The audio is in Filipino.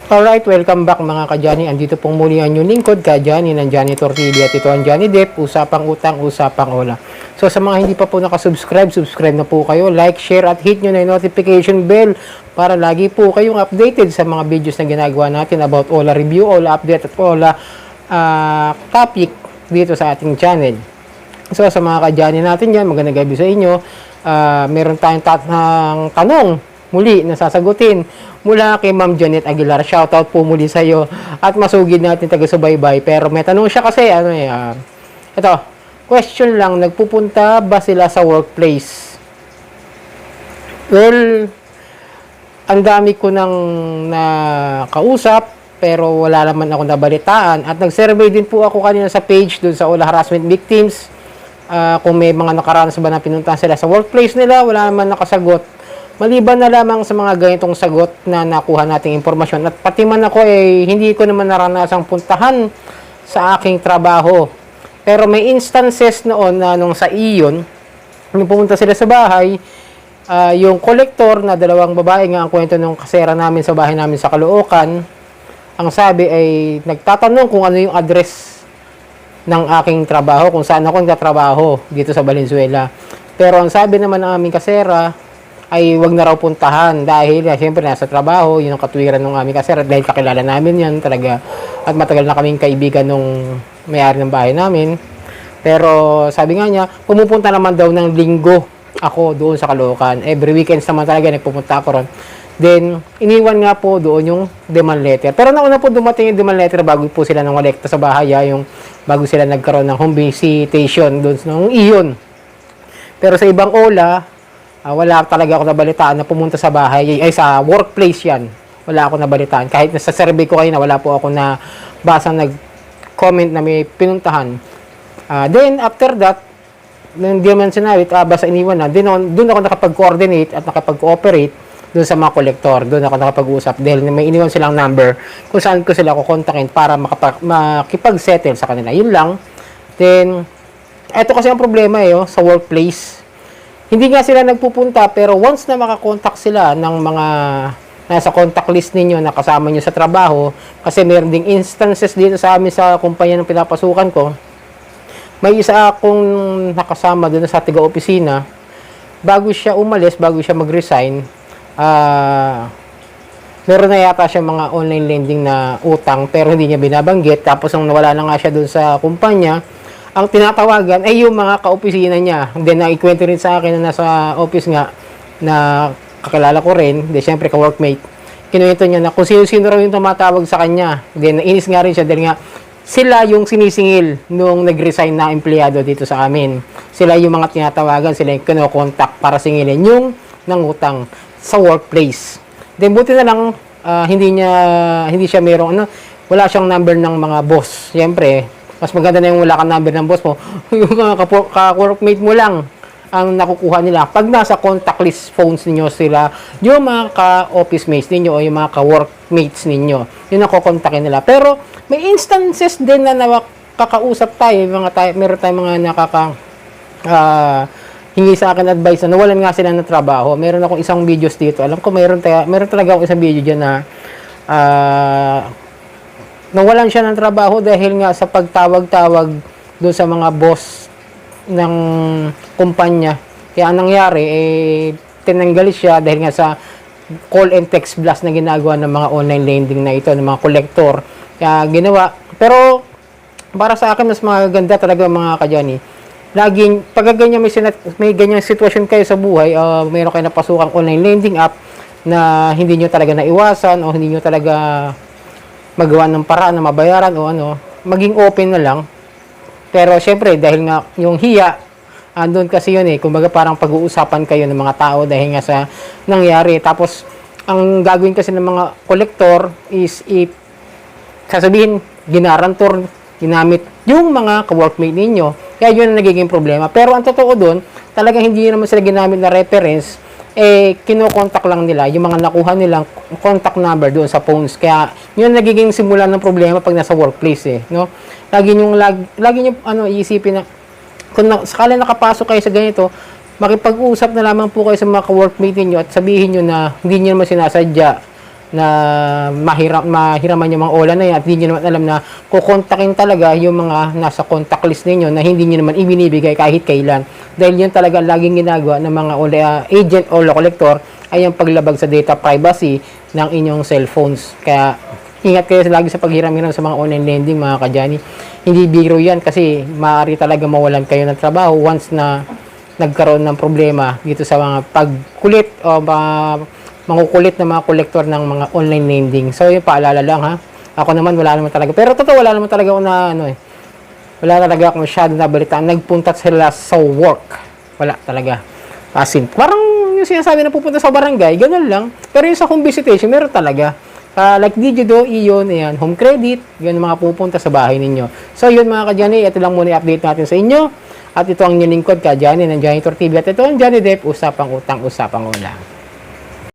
Alright, welcome back mga ka-Johnny. Andito pong muli ang inyong lingkod, ka-Johnny ng Johnny Tortilla at ito ang Johnny Depp, usapang utang, usapang ola. So sa mga hindi pa po nakasubscribe, subscribe na po kayo, like, share at hit nyo na yung notification bell para lagi po kayong updated sa mga videos na ginagawa natin about ola review, ola update at ola topic dito sa ating channel. So sa mga ka-Johnny natin yan, magandang gabi sa inyo. Meron tayong tanong muli na sasagutin mula kay Ma'am Janet Aguilar. Shoutout po muli sa iyo at masugid natin taga-subaybay. Pero may tanong siya kasi, ito, question lang, nagpupunta ba sila sa workplace? Well, ang dami ko nang nakausap, pero wala naman ako nabalitaan. At nag-survey din po ako kanina sa page dun sa Ola Harassment Victims. Kung may mga nakaranas ba na pinuntahan sila sa workplace nila, wala naman nakasagot. Maliban na lamang sa mga ganitong sagot na nakuha nating impormasyon. At pati man ako hindi ko naman naranasang puntahan sa aking trabaho. Pero may instances noon na nung sa iyon, nung pumunta sila sa bahay, yung kolektor na dalawang babae nga ang kwento ng kasera namin sa bahay namin sa Caloocan, ang sabi ay nagtatanong kung ano yung address ng aking trabaho, kung saan ako nagtatrabaho dito sa Valenzuela. Pero ang sabi naman ng aming kasera, ay wag na raw puntahan dahil siyempre nasa trabaho, yun ang katwiran ng aming kasera dahil kakilala namin yan talaga at matagal na kaming kaibigan nung may-ari ng bahay namin. Pero sabi nga niya, pumupunta naman daw ng linggo ako doon sa Caloocan. Every weekends naman talaga nagpupunta ako ron. Then, iniwan nga po doon yung demand letter. Pero nauna po dumating yung demand letter bago po sila nang walekta sa bahay, yung bago sila nagkaroon ng home visitation doon ng iyon. Pero sa ibang ola, wala talaga ako nabalitaan na pumunta sa bahay, sa workplace yan. Wala ako nabalitaan. Kahit sa survey ko kayo na wala po ako na basang nag-comment na may pinuntahan. Then, after that, hindi naman sinabi, basta iniwan na, doon ako nakapag-coordinate at nakapag-cooperate doon sa mga kolektor. Doon ako nakapag-usap dahil may iniwan silang number kung saan ko sila kukontakin para makipag-settle sa kanila. Yun lang. Then, eto kasi ang problema sa workplace. Hindi nga sila nagpupunta, pero once na makakontak sila ng mga nasa contact list ninyo na kasama nyo sa trabaho, kasi meron ding instances dito sa amin sa kumpanya ng pinapasukan ko, may isa akong nakasama doon sa tiga-opisina, bago siya umalis, bago siya mag-resign, meron na yata siya mga online lending na utang, pero hindi niya binabanggit, tapos nung nawala na nga siya doon sa kumpanya, ang tinatawagan ay yung mga ka-opisina niya. Then, naikwento rin sa akin na nasa office nga na kakilala ko rin, then syempre ka-workmate, kinuwento niya na kung sino-sino raw yung tumatawag sa kanya. Then, nainis nga rin siya dahil nga sila yung sinisingil nung nag-resign na empleyado dito sa amin. Sila yung mga tinatawagan, sila yung kinokontak para singilin yung nangutang sa workplace. Then, buti na lang, hindi siya mayroong, wala siyang number ng mga boss. Siyempre, mas maganda na yung wala kang number ng boss mo, yung mga ka-workmate mo lang ang nakukuha nila. Pag nasa contact list phones ninyo sila, yung mga ka-office mates ninyo o yung mga ka-workmates ninyo, yun ang kukontakin nila. Pero may instances din na nakakausap tayo, meron tayong mga hingi sa akin advice na nawalan nga sila ng trabaho. Meron akong isang videos dito. Alam ko meron talaga akong isang video dyan na nawalan siya ng trabaho dahil nga sa pagtawag-tawag doon sa mga boss ng kumpanya. Kaya anong nangyari, tinanggal siya dahil nga sa call and text blast na ginagawa ng mga online lending na ito, ng mga collector. Kaya ginawa. Pero para sa akin, mas maganda talaga mga ka-Johnny. Laging, pag ganyan may ganyang sitwasyon kayo sa buhay, mayroon kayo napasukang online lending app na hindi nyo talaga naiwasan o hindi nyo talaga magawa ng paraan na mabayaran o maging open na lang. Pero syempre, dahil nga yung hiya, andun kasi yun kumbaga parang pag-uusapan kayo ng mga tao dahil nga sa nangyari. Tapos, ang gagawin kasi ng mga kolektor is sasabihin, ginamit yung mga ka-workmate ninyo. Kaya yun ang nagiging problema. Pero ang totoo dun, talagang hindi naman sila ginamit na reference, kinokontak lang nila yung mga nakuha nilang contact number doon sa phones. Kaya yun nagiging simula ng problema pag nasa workplace no. Lagi niyo iisipin na kung sakali nakapasok kayo sa ganito, makipag-usap na lamang po kayo sa mga ka-workmate niyo at sabihin niyo na hindi niyo naman sinasadya na mahiraman yung mga OLA na yan at hindi nyo naman alam na kukontakin talaga yung mga nasa contact list ninyo na hindi nyo naman ibinibigay kahit kailan. Dahil yun talaga laging ginagawa ng mga OLA agent o OLA collector ay yung paglabag sa data privacy ng inyong cellphones. Kaya ingat kayo lagi sa paghiram-hiram sa mga online lending, mga kadyani. Hindi biro yan kasi maaari talaga mawalan kayo ng trabaho once na nagkaroon ng problema dito sa mga pagkulit o mangukulit na mga kolektor ng mga online lending. So, yung paalala lang ha. Ako naman, wala naman talaga. Pero totoo, wala naman talaga ako na, wala talaga ako masyado nabalitaan. Nagpunta sila sa work. Wala talaga. As in, parang yung sinasabi na pupunta sa barangay, ganun lang. Pero yung sa home visitation, meron talaga. Like Digido, Iyon, ayan, home credit, yun mga pupunta sa bahay ninyo. So, yun mga kadyani, ito lang muna i-update natin sa inyo. At ito ang inyong lingkod, kadyani, ng Janitor TV. At ito ang Johnny Depp, usapang utang, usapang ulang.